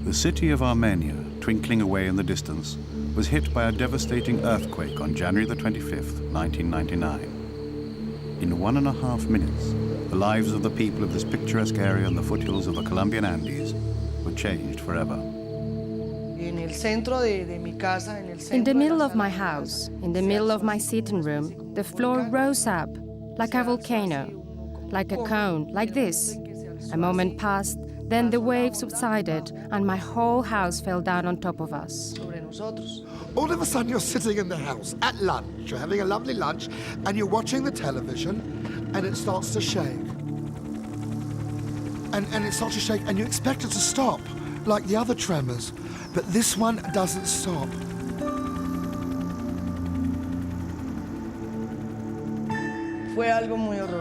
The city of Armenia, twinkling away in the distance, was hit by a devastating earthquake on January the 25th, 1999. In 1.5 minutes, the lives of the people of this picturesque area in the foothills of the Colombian Andes were changed forever. In the middle of my house, in the middle of my sitting room, the floor rose up like a volcano, like a cone, like this. A moment passed, then the wave subsided and my whole house fell down on top of us. All of a sudden you're sitting in the house at lunch, you're having a lovely lunch, and you're watching the television, and it starts to shake. And it starts to shake, and you expect it to stop, like the other tremors, but this one doesn't stop.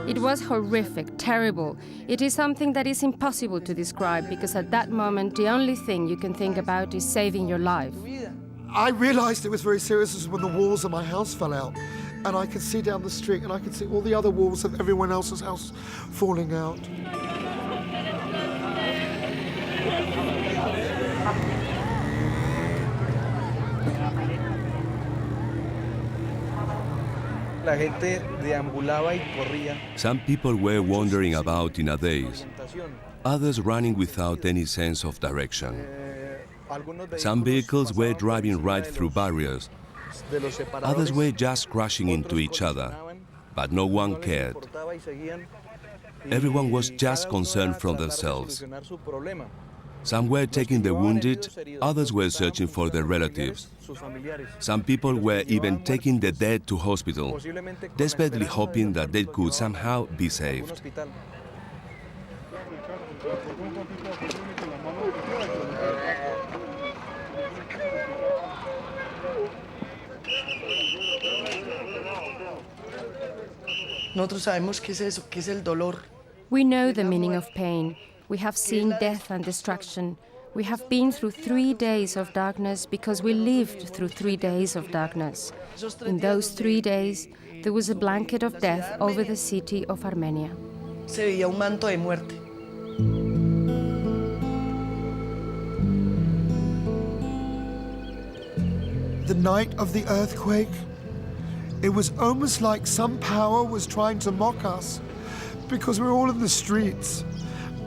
It was horrific, terrible. It is something that is impossible to describe because at that moment the only thing you can think about is saving your life. I realized it was very serious when the walls of my house fell out, and I could see down the street and I could see all the other walls of everyone else's house falling out. Some people were wandering about in a daze, others running without any sense of direction. Some vehicles were driving right through barriers, others were just crashing into each other, but no one cared. Everyone was just concerned for themselves. Some were taking the wounded, others were searching for their relatives. Some people were even taking the dead to hospital, desperately hoping that they could somehow be saved. We know the meaning of pain. We have seen death and destruction. We have been through 3 days of darkness because we lived through 3 days of darkness. In those 3 days, there was a blanket of death over the city of Armenia. The night of the earthquake, it was almost like some power was trying to mock us because we were all in the streets.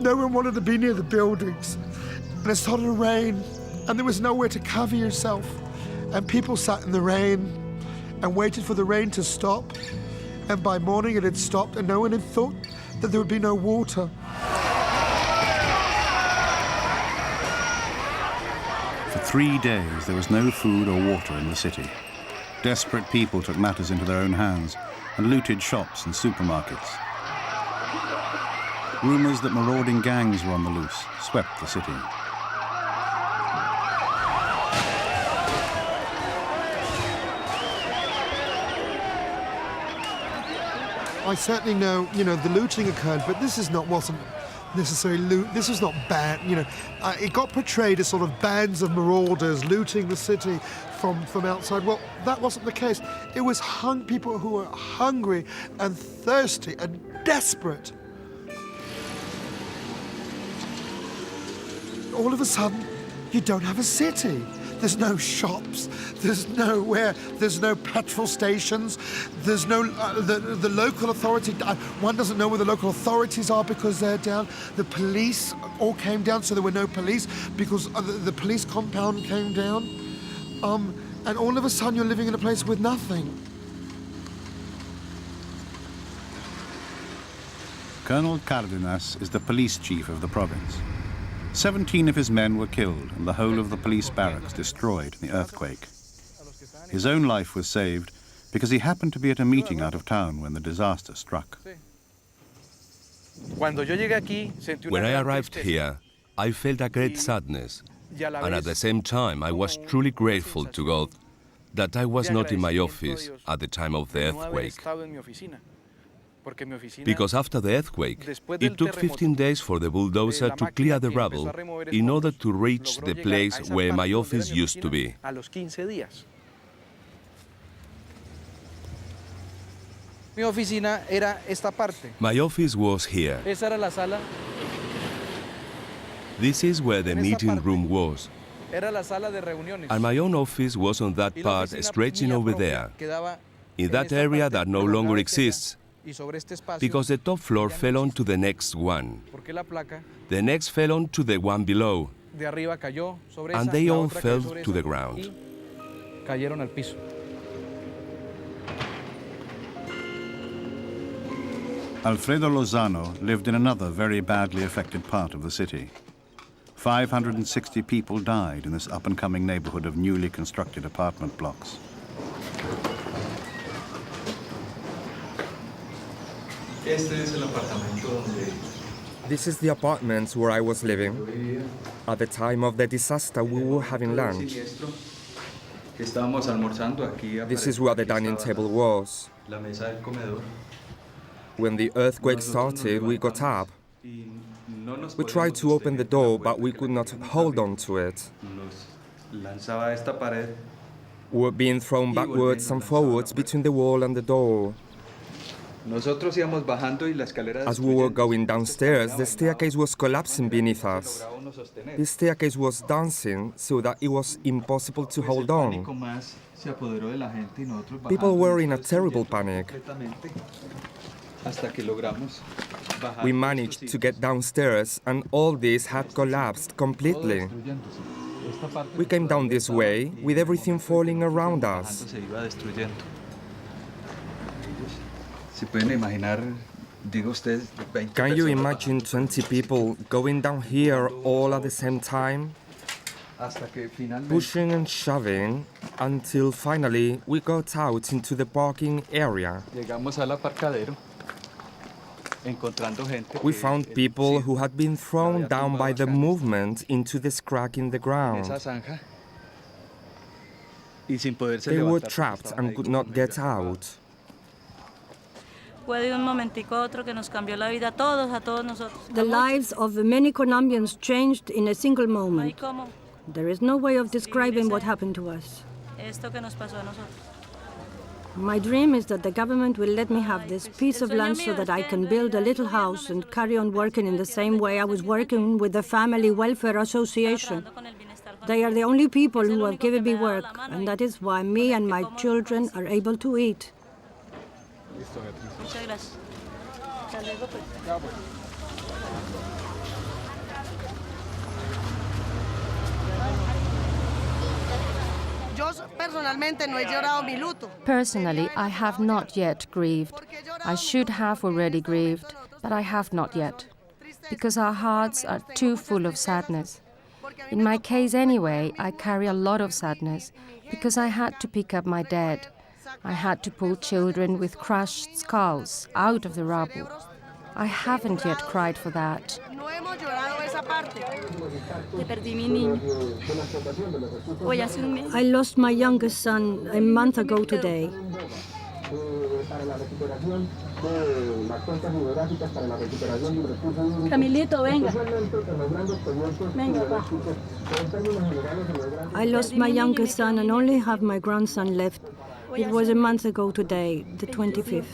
No one wanted to be near the buildings. And it started to rain, and there was nowhere to cover yourself. And people sat in the rain and waited for the rain to stop. And by morning it had stopped, and no one had thought that there would be no water. For 3 days, there was no food or water in the city. Desperate people took matters into their own hands and looted shops and supermarkets. Rumors that marauding gangs were on the loose swept the city. I certainly know, the looting occurred, but this wasn't necessarily loot. This was not bad, It got portrayed as sort of bands of marauders looting the city from outside. Well, that wasn't the case. It was people who were hungry and thirsty and desperate. All of a sudden, you don't have a city. There's no shops, there's nowhere, there's no petrol stations, there's no, the local authority, one doesn't know where the local authorities are because they're down. The police all came down, so there were no police because the police compound came down. And all of a sudden you're living in a place with nothing. Colonel Cardenas is the police chief of the province. 17 of his men were killed and the whole of the police barracks destroyed in the earthquake. His own life was saved because he happened to be at a meeting out of town when the disaster struck. When I arrived here, I felt a great sadness, and at the same time I was truly grateful to God that I was not in my office at the time of the earthquake. Because after the earthquake, it took 15 days for the bulldozer to clear the rubble in order to reach the place where my office used to be. Mi oficina era esta parte. My office was here. Esa era la sala. This is where the meeting room was. And my own office was on that part, stretching over there, in that area that no longer exists, because the top floor fell onto the next one. The next fell onto the one below, and they all fell to the ground. Alfredo Lozano lived in another very badly affected part of the city. 560 people died in this up-and-coming neighborhood of newly constructed apartment blocks. This is the apartment where I was living. At the time of the disaster, we were having lunch. This is where the dining table was. When the earthquake started, we got up. We tried to open the door, but we could not hold on to it. We were being thrown backwards and forwards between the wall and the door. As we were going downstairs, the staircase was collapsing beneath us. The staircase was dancing so that it was impossible to hold on. People were in a terrible panic. We managed to get downstairs and all this had collapsed completely. We came down this way with everything falling around us. Can you imagine 20 people going down here all at the same time? Pushing and shoving until finally we got out into the parking area. We found people who had been thrown down by the movement into this crack in the ground. They were trapped and could not get out. The lives of many Colombians changed in a single moment. There is no way of describing what happened to us. My dream is that the government will let me have this piece of land so that I can build a little house and carry on working in the same way I was working with the Family Welfare Association. They are the only people who have given me work, and that is why me and my children are able to eat. Personally, I have not yet grieved. I should have already grieved, but I have not yet, because our hearts are too full of sadness. In my case anyway, I carry a lot of sadness, because I had to pick up my dead. I had to pull children with crushed skulls out of the rubble. I haven't yet cried for that. I lost my youngest son a month ago today. Camilito, venga. I lost my youngest son and only have my grandson left. It was a month ago today, the 25th.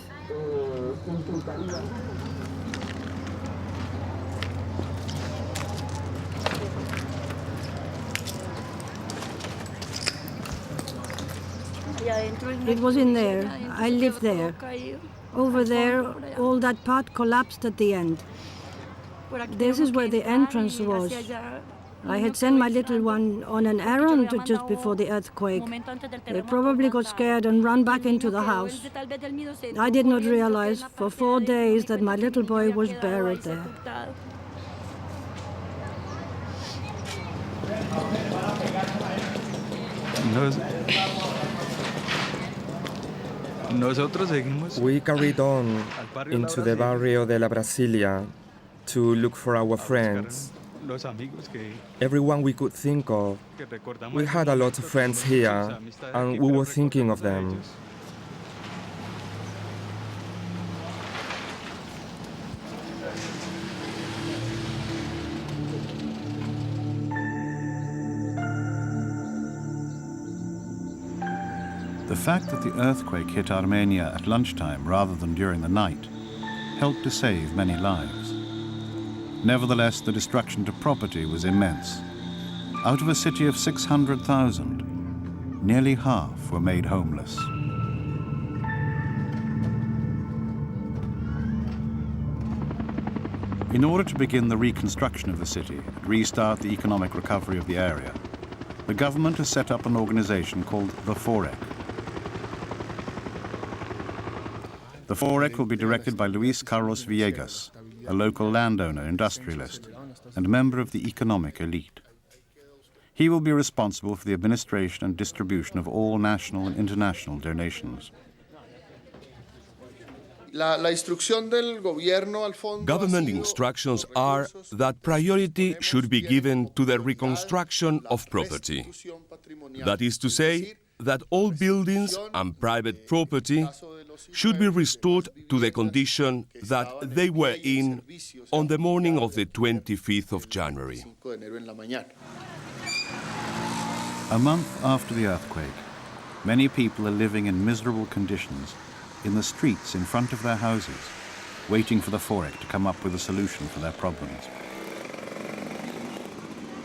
It was in there. I lived there. Over there, all that part collapsed at the end. This is where the entrance was. I had sent my little one on an errand just before the earthquake. They probably got scared and ran back into the house. I did not realize for 4 days that my little boy was buried there. We carried on into the barrio de la Brasilia to look for our friends. Everyone we could think of. We had a lot of friends here, and we were thinking of them. The fact that the earthquake hit Armenia at lunchtime rather than during the night helped to save many lives. Nevertheless, the destruction to property was immense. Out of a city of 600,000, nearly half were made homeless. In order to begin the reconstruction of the city and restart the economic recovery of the area, the government has set up an organization called the FOREC. The FOREC will be directed by Luis Carlos Villegas, a local landowner industrialist and member of the economic elite. He will be responsible for the administration and distribution of all national and international donations. Government instructions are that priority should be given to the reconstruction of property. That is to say, that all buildings and private property should be restored to the condition that they were in on the morning of the 25th of January. A month after the earthquake, many people are living in miserable conditions in the streets in front of their houses, waiting for the FOREC to come up with a solution for their problems.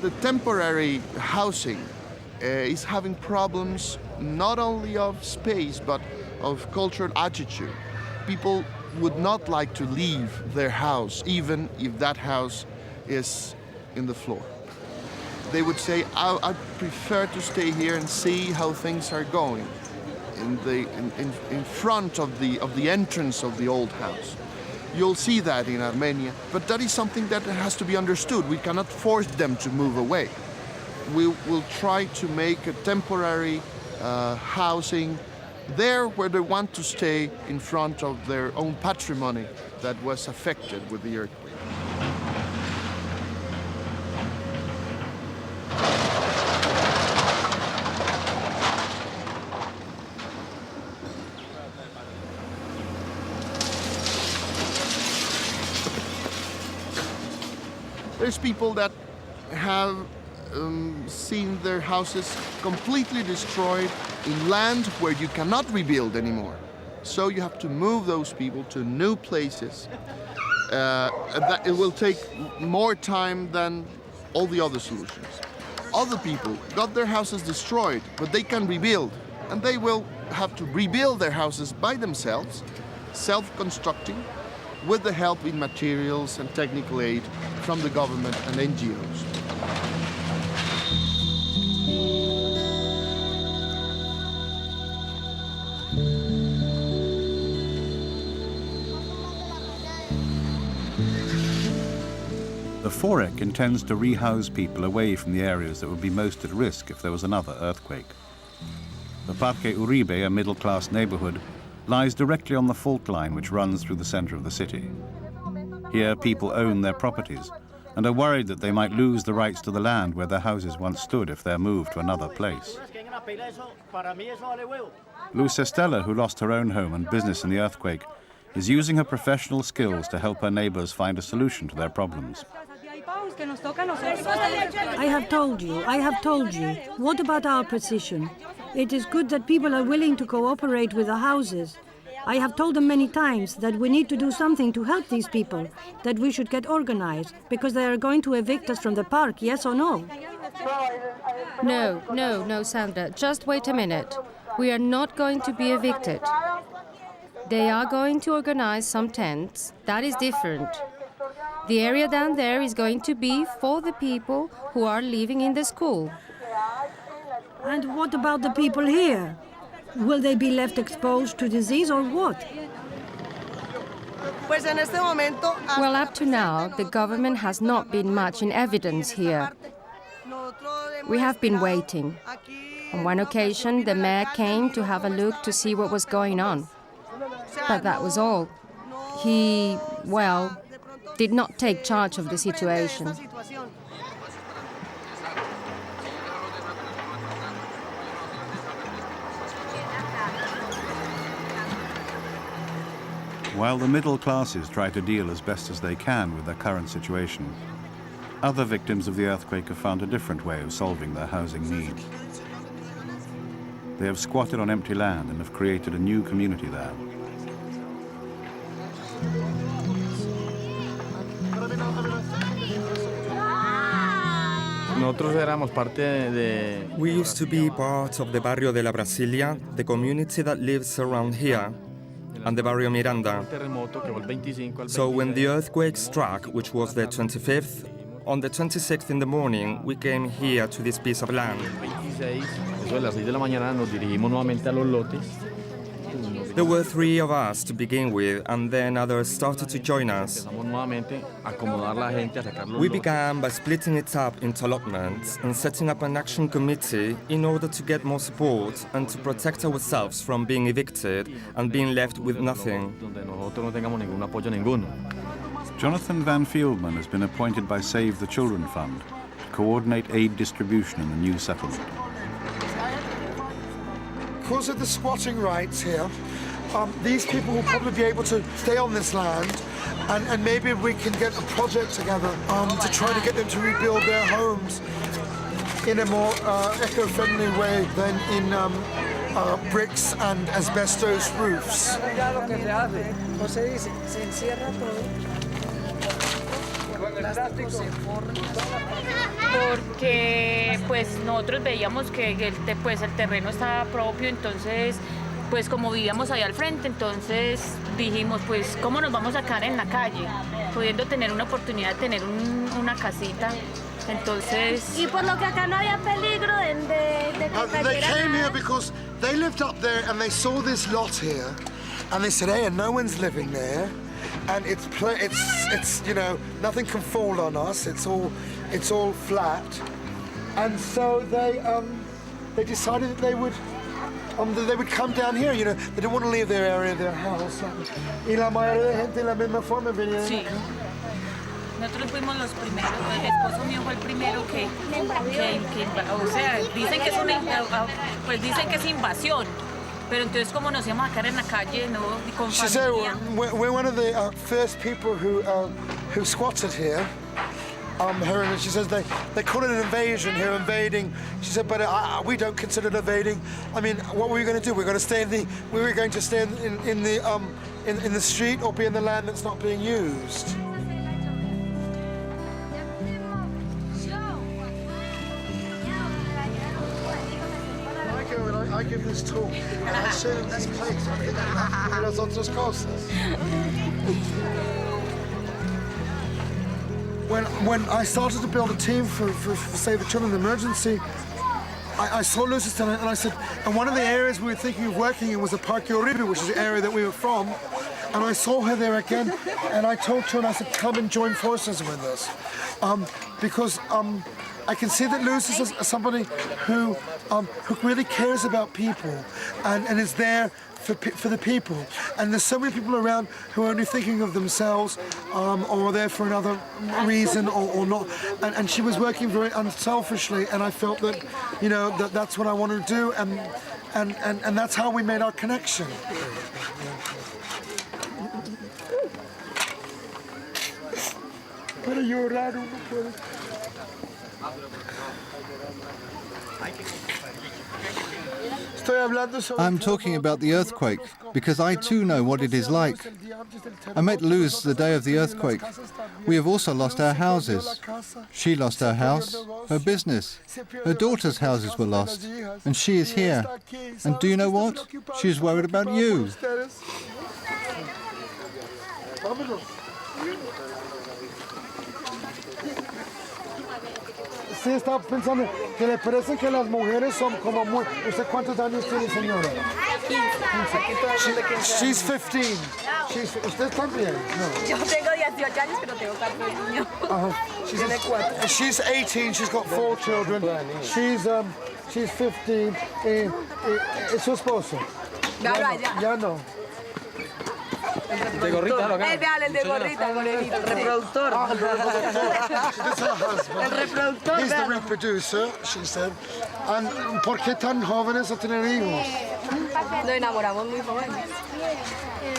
The temporary housing is having problems not only of space but of cultural attitude. People would not like to leave their house even if that house is in the floor. They would say, I prefer to stay here and see how things are going in front of the entrance of the old house. You'll see that in Armenia, but that is something that has to be understood. We cannot force them to move away. We will try to make a temporary housing there where they want to stay in front of their own patrimony that was affected with the earthquake. There's people that have seen their houses completely destroyed in land where you cannot rebuild anymore. So you have to move those people to new places. It will take more time than all the other solutions. Other people got their houses destroyed, but they can rebuild. And they will have to rebuild their houses by themselves, self-constructing, with the help in materials and technical aid from the government and NGOs. The FOREC intends to rehouse people away from the areas that would be most at risk if there was another earthquake. The Parque Uribe, a middle-class neighborhood, lies directly on the fault line which runs through the center of the city. Here, people own their properties and are worried that they might lose the rights to the land where their houses once stood if they're moved to another place. Luz Estela, who lost her own home and business in the earthquake, is using her professional skills to help her neighbors find a solution to their problems. I have told you. What about our position? It is good that people are willing to cooperate with the houses. I have told them many times that we need to do something to help these people, that we should get organized, because they are going to evict us from the park, yes or no? No, Sandra, just wait a minute. We are not going to be evicted. They are going to organize some tents. That is different. The area down there is going to be for the people who are living in the school. And what about the people here? Will they be left exposed to disease or what? Well, up to now, the government has not been much in evidence here. We have been waiting. On one occasion, the mayor came to have a look to see what was going on. But that was all. He, well, did not take charge of the situation. While the middle classes try to deal as best as they can with their current situation, other victims of the earthquake have found a different way of solving their housing needs. They have squatted on empty land and have created a new community there. We used to be part of the Barrio de la Brasilia, the community that lives around here, and the Barrio Miranda. So when the earthquake struck, which was the 25th, on the 26th in the morning, we came here to this piece of land. There were 3 of us to begin with, and then others started to join us. We began by splitting it up into allotments and setting up an action committee in order to get more support and to protect ourselves from being evicted and being left with nothing. Jonathan Van Fieldman has been appointed by Save the Children Fund to coordinate aid distribution in the new settlement. Because of the squatting rights here, these people will probably be able to stay on this land, and maybe we can get a project together to try to get them to rebuild their homes in a more eco-friendly way than in bricks and asbestos roofs. Porque pues nosotros veíamos que el terreno estaba propio, entonces pues como vivíamos ahí al frente, entonces dijimos pues cómo nos vamos a quedar en la calle, pudiendo tener una oportunidad de tener una casita. Entonces, y por lo que acá no había peligro de que they came here because they lived up there and they saw this lot here, and they said, hey, no one's living there. And it's you know, nothing can fall on us. It's all flat, and so they decided that they would come down here. You know, they didn't want to leave their area, their house. Y la mayoría de gente de la misma forma venía. Sí. Nosotros fuimos los primeros. El esposo mío fue el primero que o sea, dicen que es invasión. Pero entonces, ¿cómo nos íbamos a quedar en la calle, no? Con familia? She said we're one of the first people who squatted here. She says they call it an invasion here, invading. She said, but we don't consider it invading. I mean, what were we going to do? We were going to stay in the street or be in the land that's not being used. I give this talk, and I show them this place, I think I have to do las otras cosas. When I started to build a team for Save the Children in Emergency, I saw Lucis and I said, and one of the areas we were thinking of working in was the Parque Uribe, which is the area that we were from, and I saw her there again, and I talked to her and I said, come and join forces with us, because I can see that Lucis is somebody who really cares about people and is there for the people. And there's so many people around who are only thinking of themselves or are there for another reason or not. And she was working very unselfishly, and I felt that, you know, that's what I wanted to do, and that's how we made our connection. Para llorar uno puede. I'm talking about the earthquake because I too know what it is like. I met Luz the day of the earthquake. We have also lost our houses. She lost her house, her business. Her daughter's houses were lost, and she is here. And do you know what? She is worried about you. Sí, estaba pensando que le parece que las mujeres son como muy... ¿Usted cuántos años tiene, señora? 15. She's 15. ¿Usted también? No. Yo tengo 18 años, pero tengo 4 niños. Tiene 4. She's 18. She's got 4 children. She's 15. ¿Es su esposo? Ya no. De gorrita, ¿no? El de gorrita, morenito. El reproductor. El reproductor. He's the reproducer, she said. And ¿por qué tan jóvenes a tener hijos? Nos enamoramos muy jóvenes.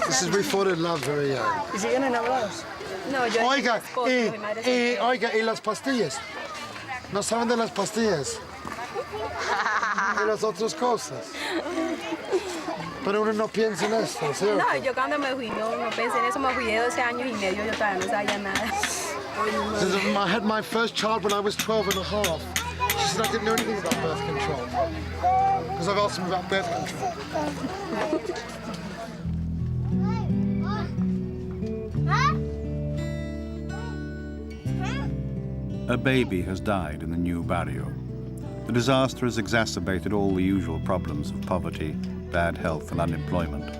This is we fall in love very young. ¿Y siguen enamorados? No, yo. Oiga, y las pastillas. ¿No saben de las pastillas? De las otras cosas. Pero uno no piensa en esto, ¿cierto? No, yo cuando me fui no pensé en eso, me fui de 12 años y medio, yo todavía no sabía nada. Since I had my first child when I was 12 and a half. She said I didn't know anything about birth control. Because I've asked them about birth control. A baby has died in the new barrio. The disaster has exacerbated all the usual problems of poverty, bad health and unemployment.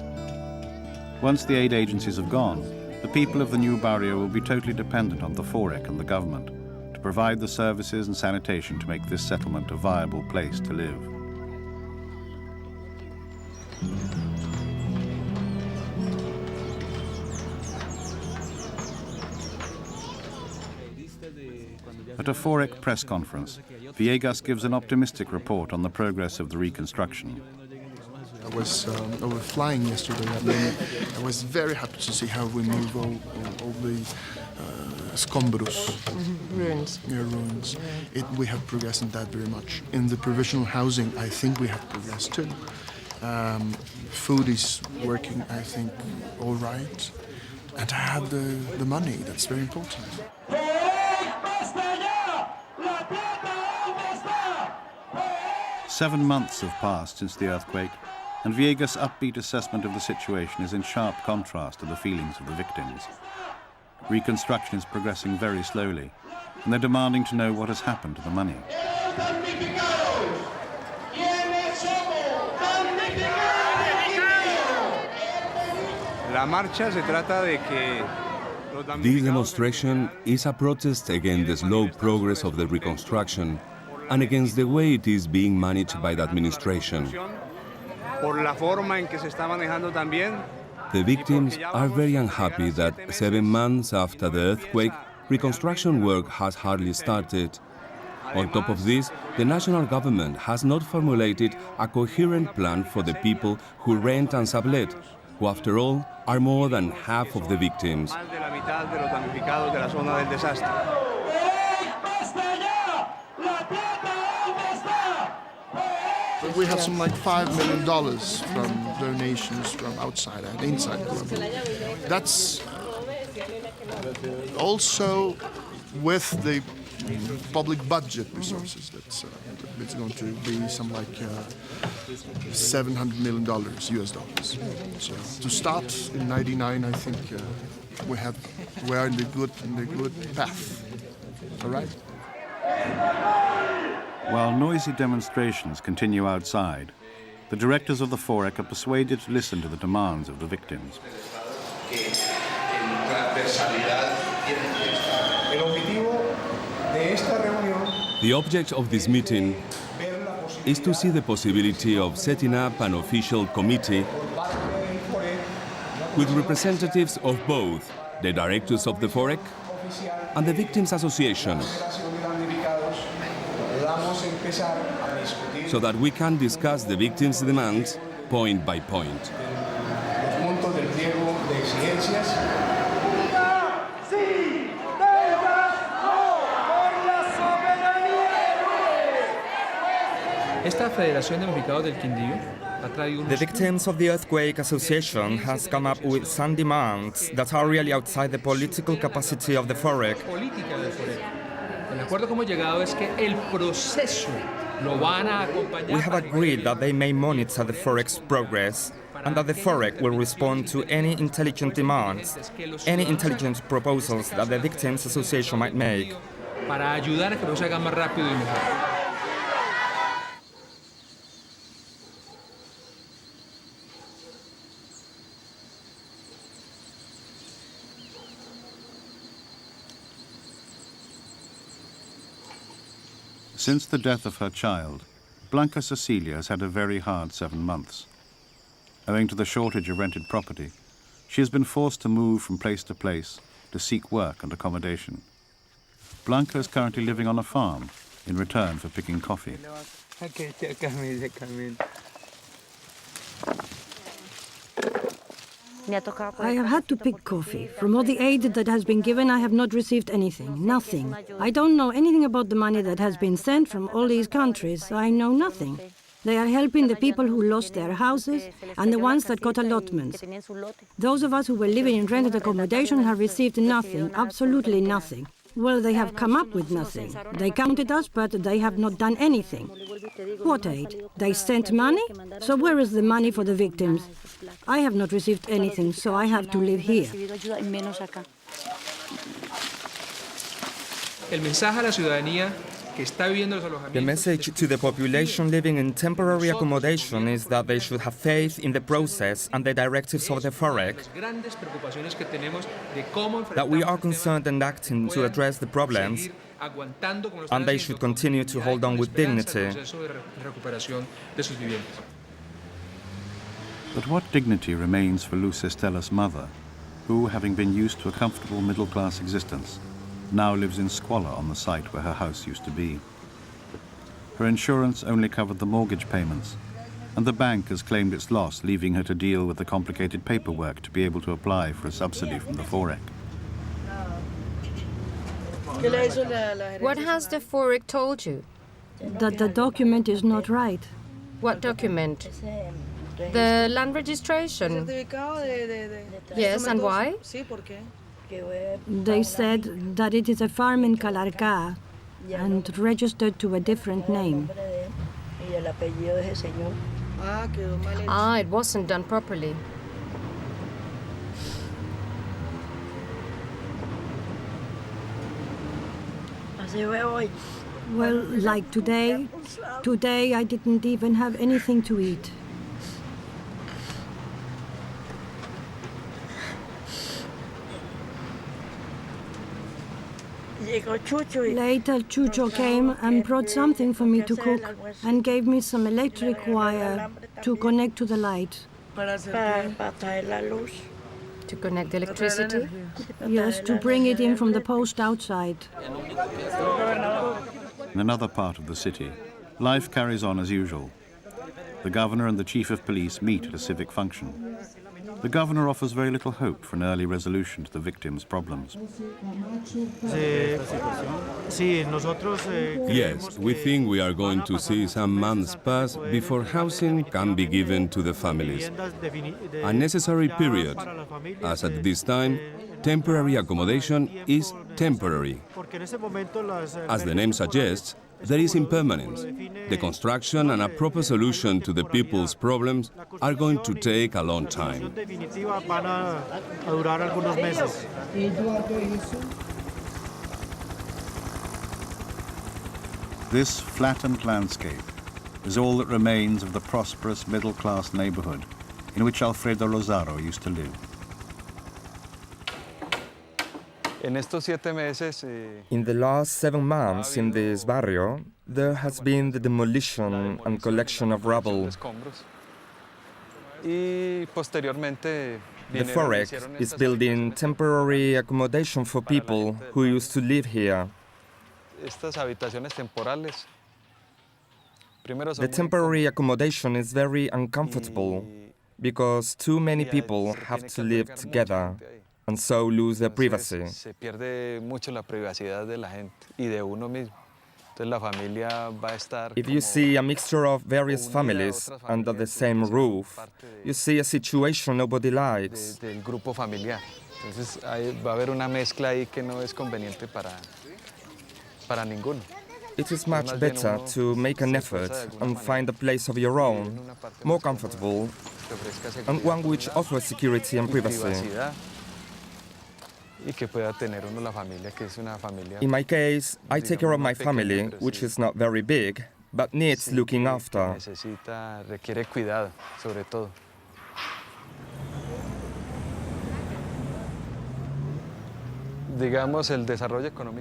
Once the aid agencies have gone, the people of the new barrio will be totally dependent on the Forec and the government to provide the services and sanitation to make this settlement a viable place to live. At a Forec press conference, Villegas gives an optimistic report on the progress of the reconstruction. I was flying yesterday. I was very happy to see how we move all the escombros. Ruins. Yeah, ruins. We have progressed in that very much. In the provisional housing, I think we have progressed too. Food is working, I think, all right. And to have the money, that's very important. 7 months have passed since the earthquake, and Villegas' upbeat assessment of the situation is in sharp contrast to the feelings of the victims. Reconstruction is progressing very slowly, and they're demanding to know what has happened to the money. This demonstration is a protest against the slow progress of the reconstruction and against the way it is being managed by the administration. The victims are very unhappy that 7 months after the earthquake, reconstruction work has hardly started. On top of this, the national government has not formulated a coherent plan for the people who rent and sublet, who after all are more than half of the victims. We have some like $5 million from donations from outside and inside Colombia. That's also with the public budget resources. It's going to be some like $700 million US dollars. So to start in '99, I think we are in the good path. All right. While noisy demonstrations continue outside, the directors of the Forec are persuaded to listen to the demands of the victims. The object of this meeting is to see the possibility of setting up an official committee with representatives of both the directors of the Forec and the Victims Association, so that we can discuss the victims' demands point by point. The Victims of the Earthquake Association has come up with some demands that are really outside the political capacity of the Forec. We have agreed that they may monitor the Forec's progress and that the Forec will respond to any intelligent demands, any intelligent proposals that the Victims Association might make. Since the death of her child, Blanca Cecilia has had a very hard 7 months. Owing to the shortage of rented property, she has been forced to move from place to place to seek work and accommodation. Blanca is currently living on a farm in return for picking coffee. I have had to pick coffee. From all the aid that has been given, I have not received anything, nothing. I don't know anything about the money that has been sent from all these countries. I know nothing. They are helping the people who lost their houses and the ones that got allotments. Those of us who were living in rented accommodation have received nothing, absolutely nothing. Well, they have come up with nothing. They counted us, but they have not done anything. What aid? They sent money? So where is the money for the victims? I have not received anything, so I have to live here. The message to the population living in temporary accommodation is that they should have faith in the process and the directives of the FOREC, that we are concerned and acting to address the problems, and they should continue to hold on with dignity. But what dignity remains for Luz Estela's mother, who, having been used to a comfortable middle-class existence, now lives in squalor on the site where her house used to be? Her insurance only covered the mortgage payments, and the bank has claimed its loss, leaving her to deal with the complicated paperwork to be able to apply for a subsidy from the FOREC. What has the FOREC told you? That the document is not right. What document? The land registration? Yes, and why? They said that it is a farm in Calarcá and registered to a different name. Ah, it wasn't done properly. Well, like today I didn't even have anything to eat. Later, Chucho came and brought something for me to cook and gave me some electric wire to connect to the light. To connect the electricity? Yes, to bring it in from the post outside. In another part of the city, life carries on as usual. The governor and the chief of police meet at a civic function. The governor offers very little hope for an early resolution to the victims' problems. Yes, we think we are going to see some months pass before housing can be given to the families. A necessary period, as at this time, temporary accommodation is temporary. As the name suggests, there is impermanence. The construction and a proper solution to the people's problems are going to take a long time. This flattened landscape is all that remains of the prosperous middle-class neighborhood in which Alfredo Rosaro used to live. In the last 7 months in this barrio, there has been the demolition and collection of rubble. The FOREC is building temporary accommodation for people who used to live here. The temporary accommodation is very uncomfortable because too many people have to live together and so lose their privacy. If you see a mixture of various families under the same roof, you see a situation nobody likes. It is much better to make an effort and find a place of your own, more comfortable, and one which offers security and privacy. In my case, I take care of my family, which is not very big, but needs looking after. The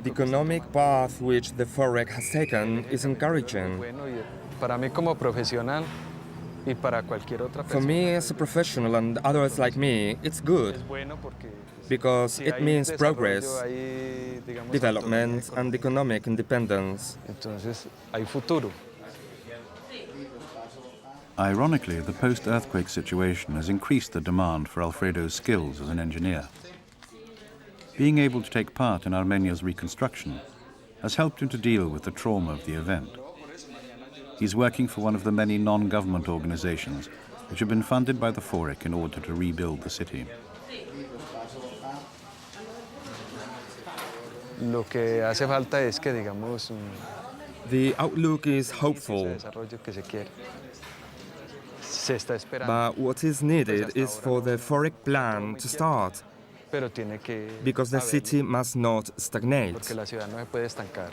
economic path which the FOREC has taken is encouraging. For me as a professional and others like me, it's good, because it means progress, development and economic independence. Ironically, the post-earthquake situation has increased the demand for Alfredo's skills as an engineer. Being able to take part in Armenia's reconstruction has helped him to deal with the trauma of the event. He's working for one of the many non-government organizations which have been funded by the FOREC in order to rebuild the city. Lo que hace falta es que, digamos, The outlook is hopeful, desarrollo que se quiere. Se está esperando, but what is needed is for the FOREC plan to start, pero tiene que because the haberlo, city must not stagnate. porque la ciudad no se puede estancar.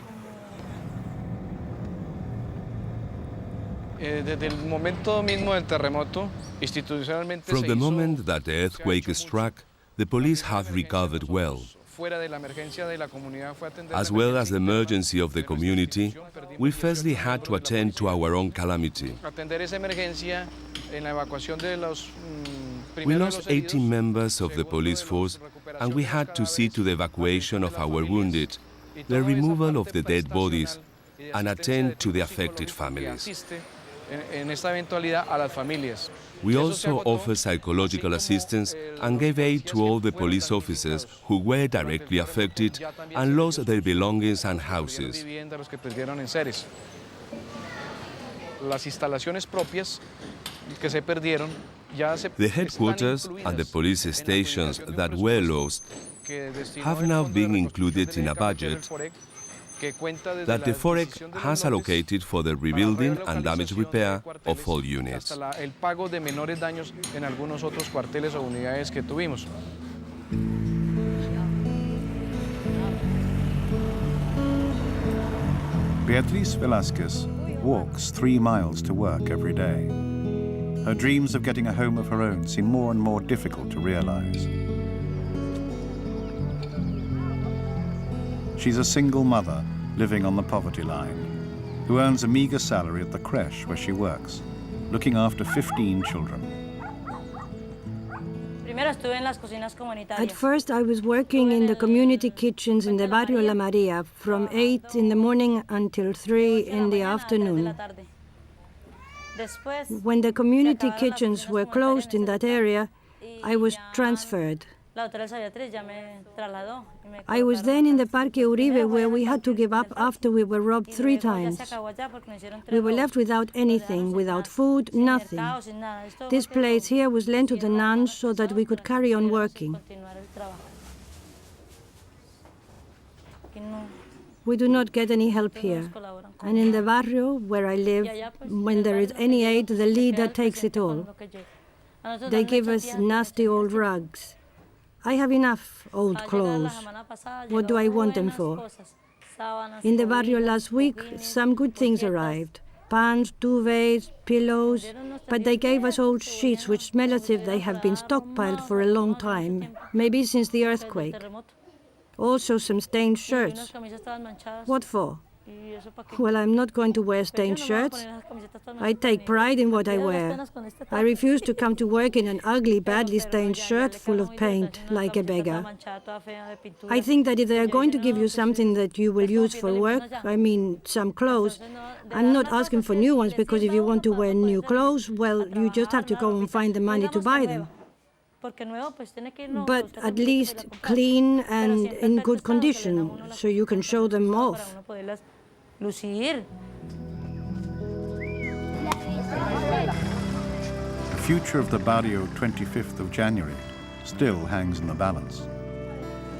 Desde el momento mismo del terremoto, institucionalmente From se the hizo, moment that the earthquake struck, the police have recovered well. fuera de la emergencia de la comunidad fue atender As la well as the emergencia emergency of the community, we firstly had to attend to our own calamity. atender esa emergencia en la evacuación de los We primeros de lost los 18 heridos, members of the police force, and we had to see to the evacuation of our wounded, the removal of the dead bodies, and attend to the affected families. En esta eventualidad a las familias. We also offer psychological assistance and gave aid to all the police officers who were directly affected and lost their belongings and houses. Los que perdieron en seres. Las instalaciones propias que se perdieron ya se The headquarters and the police stations that were lost have now been included in a budget that the FOREC has allocated for the rebuilding and damage repair of all units. hasta el pago de menores daños en algunos otros cuarteles o unidades que tuvimos. Beatriz Velázquez walks 3 miles to work every day. Her dreams of getting a home of her own seem more and more difficult to realize. She's a single mother living on the poverty line, who earns a meager salary at the creche where she works, looking after 15 children. At first, I was working in the community kitchens in the Barrio La Maria from 8 in the morning until 3 in the afternoon. When the community kitchens were closed in that area, I was transferred. I was then in the Parque Uribe, where we had to give up after we were robbed 3 times. We were left without anything, without food, nothing. This place here was lent to the nuns so that we could carry on working. We do not get any help here. And in the barrio where I live, when there is any aid, the leader takes it all. They give us nasty old rugs. I have enough old clothes. What do I want them for? In the barrio last week, some good things arrived. Pans, duvets, pillows, but they gave us old sheets which smell as if they have been stockpiled for a long time, maybe since the earthquake. Also some stained shirts. What for? Well, I'm not going to wear stained shirts. I take pride in what I wear. I refuse to come to work in an ugly, badly stained shirt full of paint, like a beggar. I think that if they are going to give you something that you will use for work, I mean some clothes, I'm not asking for new ones, because if you want to wear new clothes, well, you just have to go and find the money to buy them. But at least clean and in good condition, so you can show them off. The future of the barrio 25th of January still hangs in the balance.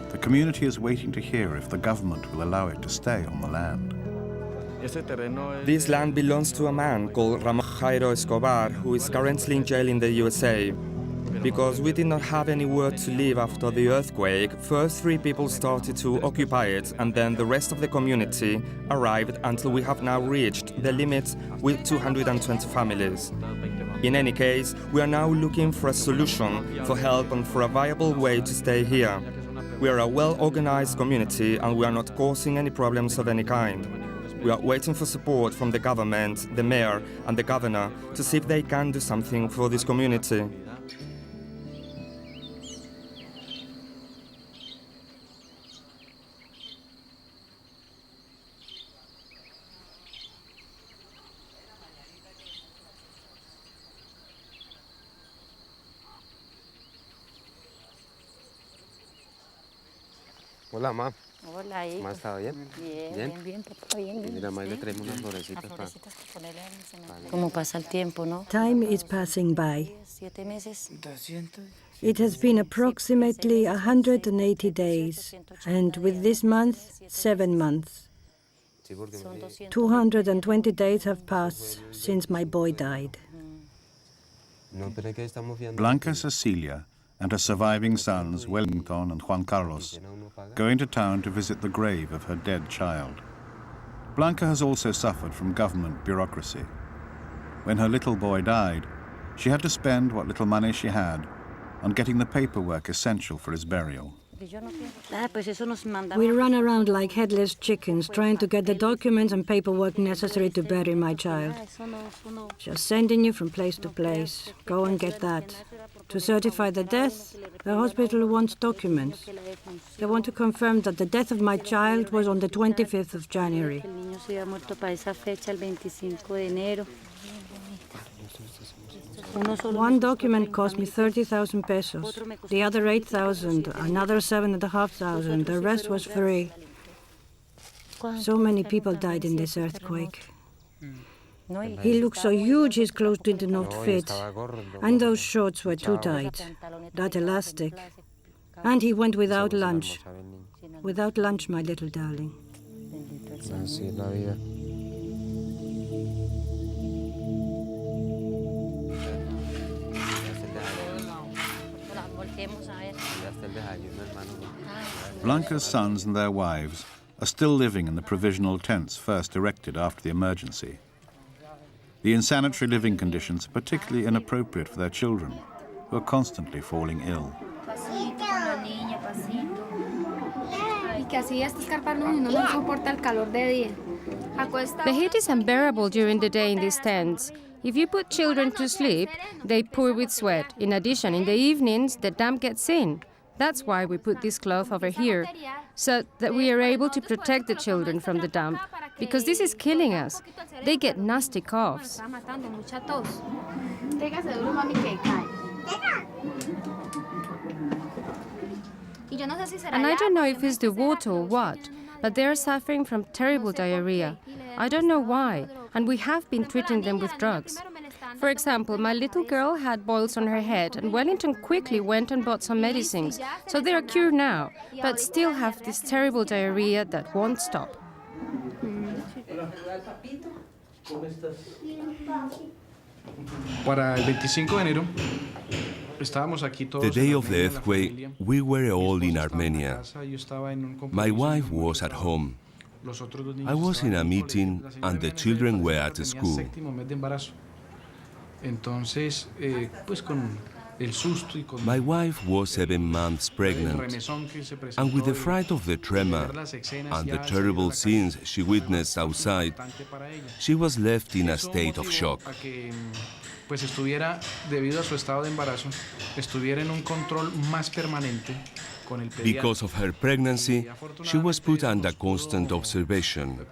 The community is waiting to hear if the government will allow it to stay on the land. This land belongs to a man called Ramon Jairo Escobar, who is currently in jail in the USA. Because we did not have anywhere to live after the earthquake, first 3 people started to occupy it, and then the rest of the community arrived until we have now reached the limit with 220 families. In any case, we are now looking for a solution, for help and for a viable way to stay here. We are a well-organized community and we are not causing any problems of any kind. We are waiting for support from the government, the mayor and the governor to see if they can do something for this community. Hola, ma. Hola, hijo. ¿Ma está bien? Bien, papá, bien. Mira, ma, le traemos unas florecitas para... ¿Cómo pasa el tiempo, no? Time is passing by. 7 meses. It has been approximately 180 days, and with this month, 7 months. 220 days have passed since my boy died. Blanca Cecilia and her surviving sons, Wellington and Juan Carlos, go into town to visit the grave of her dead child. Blanca has also suffered from government bureaucracy. When her little boy died, she had to spend what little money she had on getting the paperwork essential for his burial. We run around like headless chickens trying to get the documents and paperwork necessary to bury my child. Just sending you from place to place. Go and get that. To certify the death, the hospital wants documents. They want to confirm that the death of my child was on the 25th of January. One document cost me 30,000 pesos, the other 8,000, another 7,500, the rest was free. So many people died in this earthquake. He looked so huge his clothes did not fit, and those shorts were too tight, that elastic. And he went without lunch. Without lunch, my little darling. Blanca's sons and their wives are still living in the provisional tents first erected after the emergency. The insanitary living conditions are particularly inappropriate for their children, who are constantly falling ill. The heat is unbearable during the day in these tents. If you put children to sleep, they pour with sweat. In addition, in the evenings, the damp gets in. That's why we put this cloth over here, so that we are able to protect the children from the damp, because this is killing us. They get nasty coughs. And I don't know if it's the water or what, but they are suffering from terrible diarrhea. I don't know why, and we have been treating them with drugs. For example, my little girl had boils on her head, and Wellington quickly went and bought some medicines, so they are cured now, but still have this terrible diarrhea that won't stop. The day of the earthquake, we were all in Armenia. My wife was at home. I was in a meeting and the children were at school. My wife was 7 months pregnant, and with the fright of the tremor and the terrible scenes she witnessed outside, she was left in a state of shock. Because of her pregnancy, she was put under constant observation.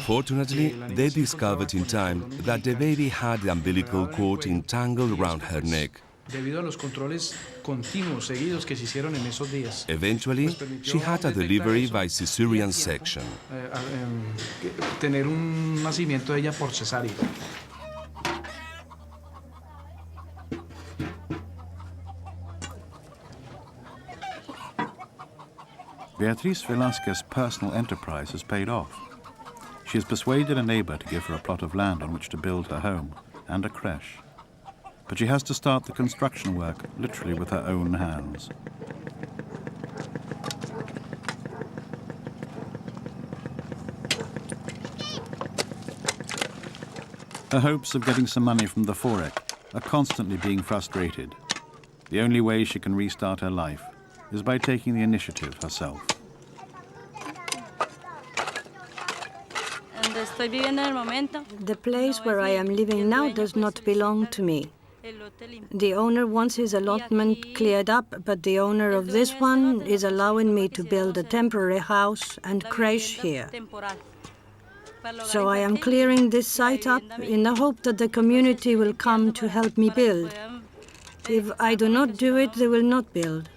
Fortunately, they discovered in time that the baby had the umbilical cord entangled around her neck. Eventually, she had a delivery by cesarean section. Beatriz Velasquez's personal enterprise has paid off. She has persuaded a neighbor to give her a plot of land on which to build her home and a creche. But she has to start the construction work literally with her own hands. Her hopes of getting some money from the Forex are constantly being frustrated. The only way she can restart her life is by taking the initiative herself. The place where I am living now does not belong to me. The owner wants his allotment cleared up, but the owner of this one is allowing me to build a temporary house and creche here. So I am clearing this site up in the hope that the community will come to help me build. If I do not do it, they will not build.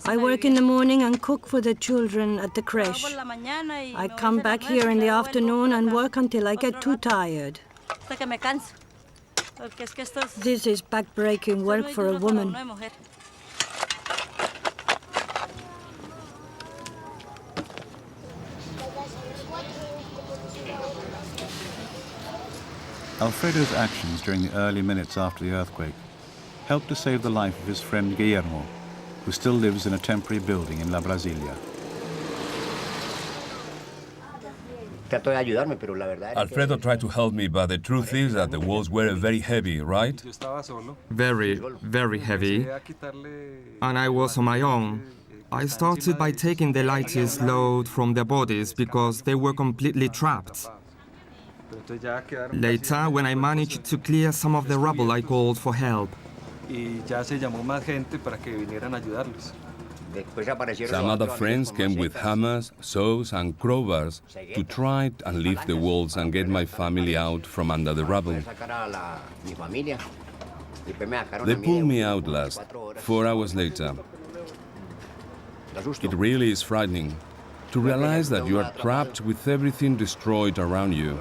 I work in the morning and cook for the children at the creche. I come back here in the afternoon and work until I get too tired. This is back-breaking work for a woman. Alfredo's actions during the early minutes after the earthquake helped to save the life of his friend Guillermo, who still lives in a temporary building in La Brasilia. Alfredo tried to help me, but the truth is that the walls were very heavy, right? Very, very heavy. And I was on my own. I started by taking the lightest load from their bodies because they were completely trapped. Later, when I managed to clear some of the rubble, I called for help. Some other friends came with hammers, saws and crowbars to try and lift the walls and get my family out from under the rubble. They pulled me out last, 4 hours later. It really is frightening to realize that you are trapped with everything destroyed around you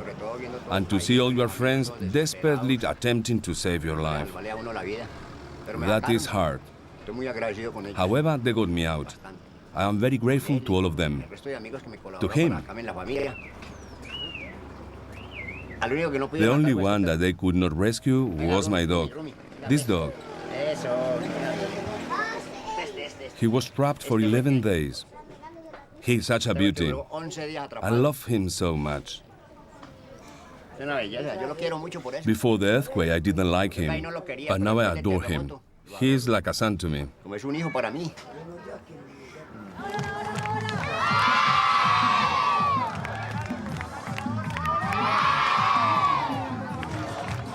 and to see all your friends desperately attempting to save your life. That is hard. However, they got me out. I am very grateful to all of them. To him. The only one that they could not rescue was my dog. This dog. He was trapped for 11 days. He's such a beauty. I love him so much. Before the earthquake, I didn't like him, but now I adore him. He is like a son to me.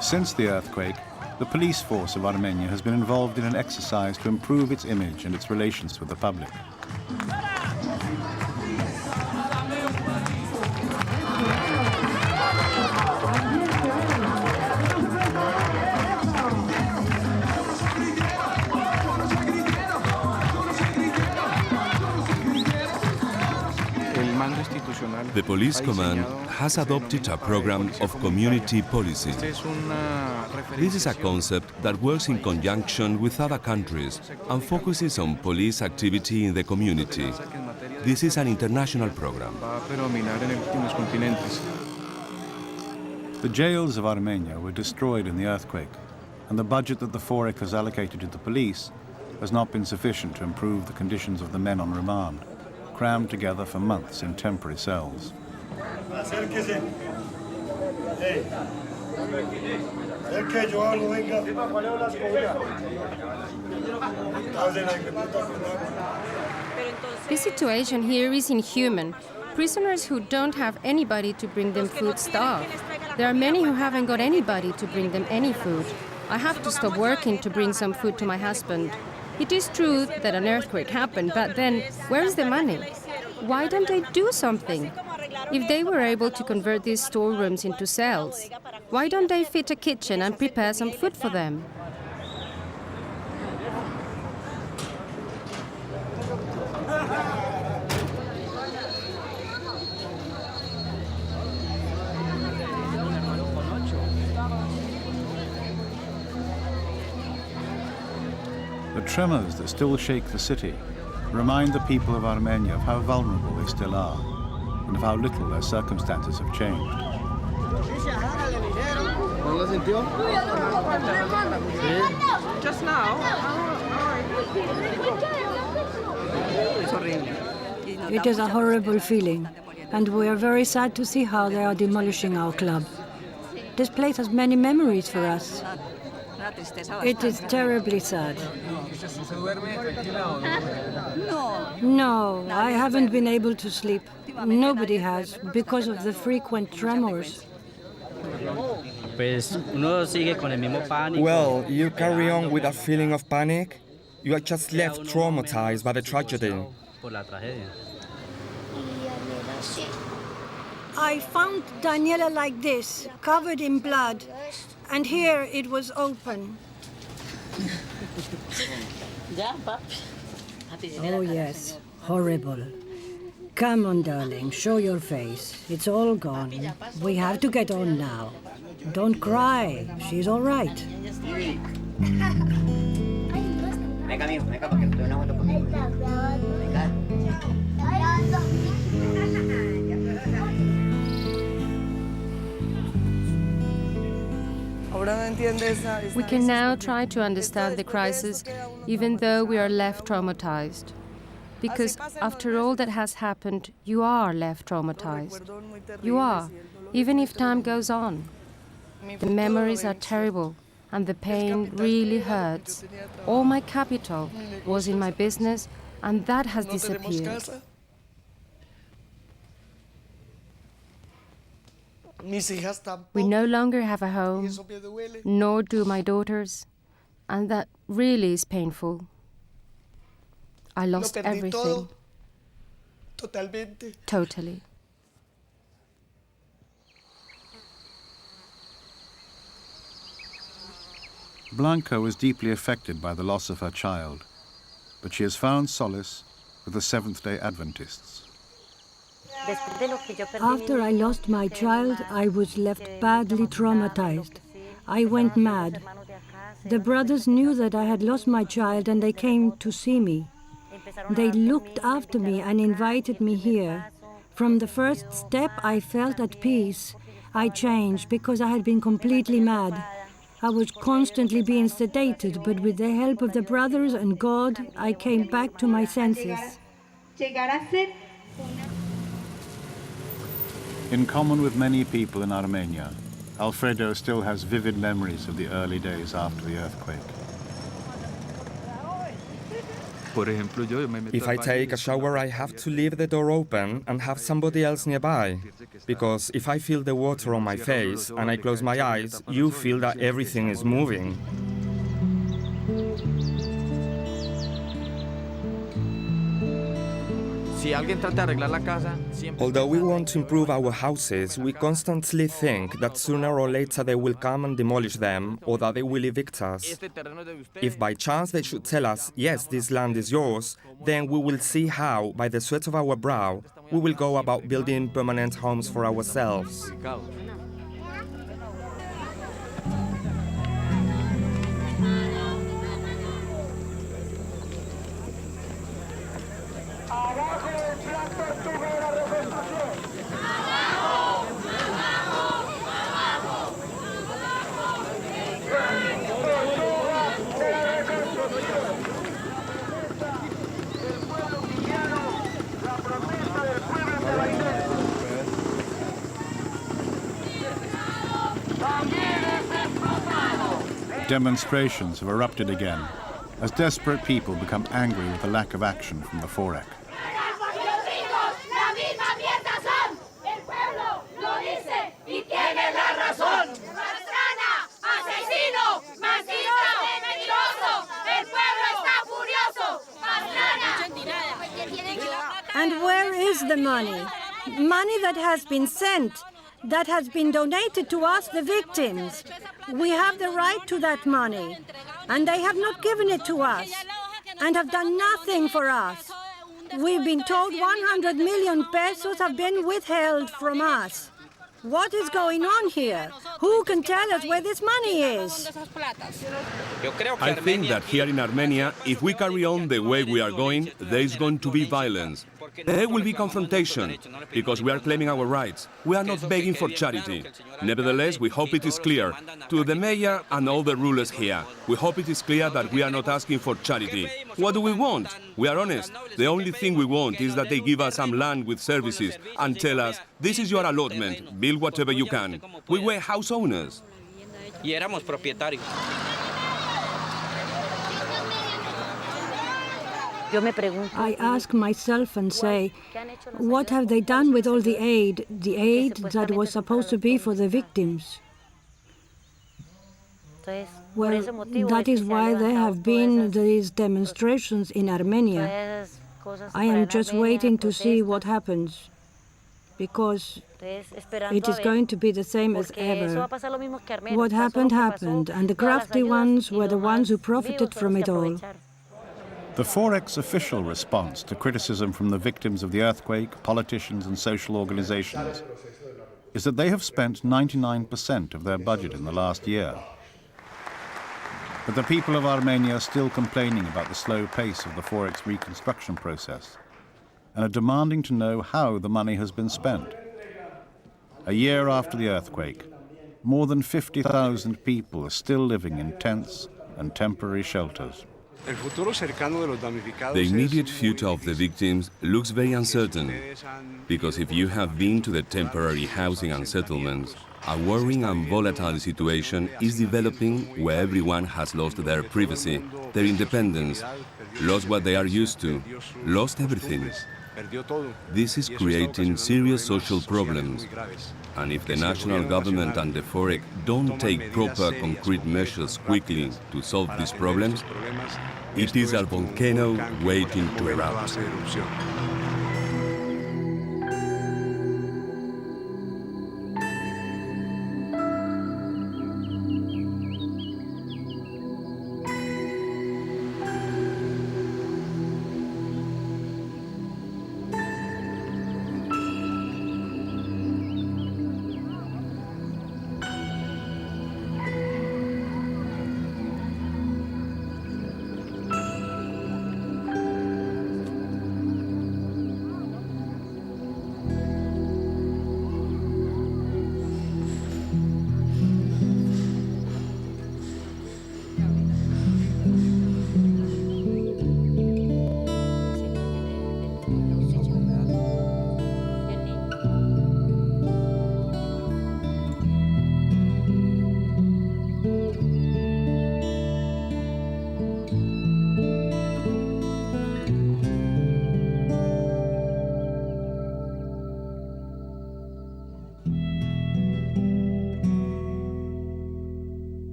Since the earthquake, the police force of Armenia has been involved in an exercise to improve its image and its relations with the public. The police command has adopted a program of community policing. This is a concept that works in conjunction with other countries and focuses on police activity in the community. This is an international program. The jails of Armenia were destroyed in the earthquake, and the budget that the Foreign has allocated to the police has not been sufficient to improve the conditions of the men on remand, crammed together for months in temporary cells. The situation here is inhuman. Prisoners who don't have anybody to bring them food starve. There are many who haven't got anybody to bring them any food. I have to stop working to bring some food to my husband. It is true that an earthquake happened, but then where is the money? Why don't they do something? If they were able to convert these storerooms into cells, why don't they fit a kitchen and prepare some food for them? The tremors that still shake the city remind the people of Armenia of how vulnerable they still are and of how little their circumstances have changed. Just now? It is a horrible feeling, and we are very sad to see how they are demolishing our club. This place has many memories for us. It is terribly sad. No, I haven't been able to sleep. Nobody has, because of the frequent tremors. Well, you carry on with a feeling of panic. You are just left traumatized by the tragedy. I found Daniela like this, covered in blood, and here it was open. Oh yes, horrible. Come on, darling, show your face. It's all gone. We have to get on now. Don't cry. She's all right. We can now try to understand the crisis, even though we are left traumatized. Because after all that has happened, you are left traumatized. You are, even if time goes on. The memories are terrible, and the pain really hurts. All my capital was in my business, and that has disappeared. We no longer have a home, nor do my daughters, and that really is painful. I lost everything. Totally. Blanca was deeply affected by the loss of her child, but she has found solace with the Seventh-day Adventists. After I lost my child, I was left badly traumatized. I went mad. The brothers knew that I had lost my child and they came to see me. They looked after me and invited me here. From the first step, I felt at peace. I changed because I had been completely mad. I was constantly being sedated, but with the help of the brothers and God, I came back to my senses. In common with many people in Armenia, Alfredo still has vivid memories of the early days after the earthquake. If I take a shower, I have to leave the door open and have somebody else nearby. Because if I feel the water on my face and I close my eyes, you feel that everything is moving. Although we want to improve our houses, we constantly think that sooner or later they will come and demolish them or that they will evict us. If by chance they should tell us, yes, this land is yours, then we will see how, by the sweat of our brow, we will go about building permanent homes for ourselves. Demonstrations have erupted again as desperate people become angry with the lack of action from the Forec. And where is the money? Money that has been sent, that has been donated to us, the victims. We have the right to that money, and they have not given it to us, and have done nothing for us. We've been told 100 million pesos have been withheld from us. What is going on here? Who can tell us where this money is? I think that here in Armenia, if we carry on the way we are going, there is going to be violence. There will be confrontation, because we are claiming our rights. We are not begging for charity. Nevertheless, we hope it is clear to the mayor and all the rulers here. We hope it is clear that we are not asking for charity. What do we want? We are honest. The only thing we want is that they give us some land with services and tell us, this is your allotment, build whatever you can. We were house owners. I ask myself and say, what have they done with all the aid that was supposed to be for the victims? Well, that is why there have been these demonstrations in Armenia. I am just waiting to see what happens, because it is going to be the same as ever. What happened, happened, and the crafty ones were the ones who profited from it all. The Forec's official response to criticism from the victims of the earthquake, politicians and social organizations is that they have spent 99% of their budget in the last year. But the people of Armenia are still complaining about the slow pace of the Forex reconstruction process and are demanding to know how the money has been spent. A year after the earthquake, more than 50,000 people are still living in tents and temporary shelters. The immediate future of the victims looks very uncertain, because if you have been to the temporary housing and settlements, a worrying and volatile situation is developing where everyone has lost their privacy, their independence, lost what they are used to, lost everything. This is creating serious social problems, and if the national government and the Forex don't take proper concrete measures quickly to solve these problems, it is a volcano waiting to erupt.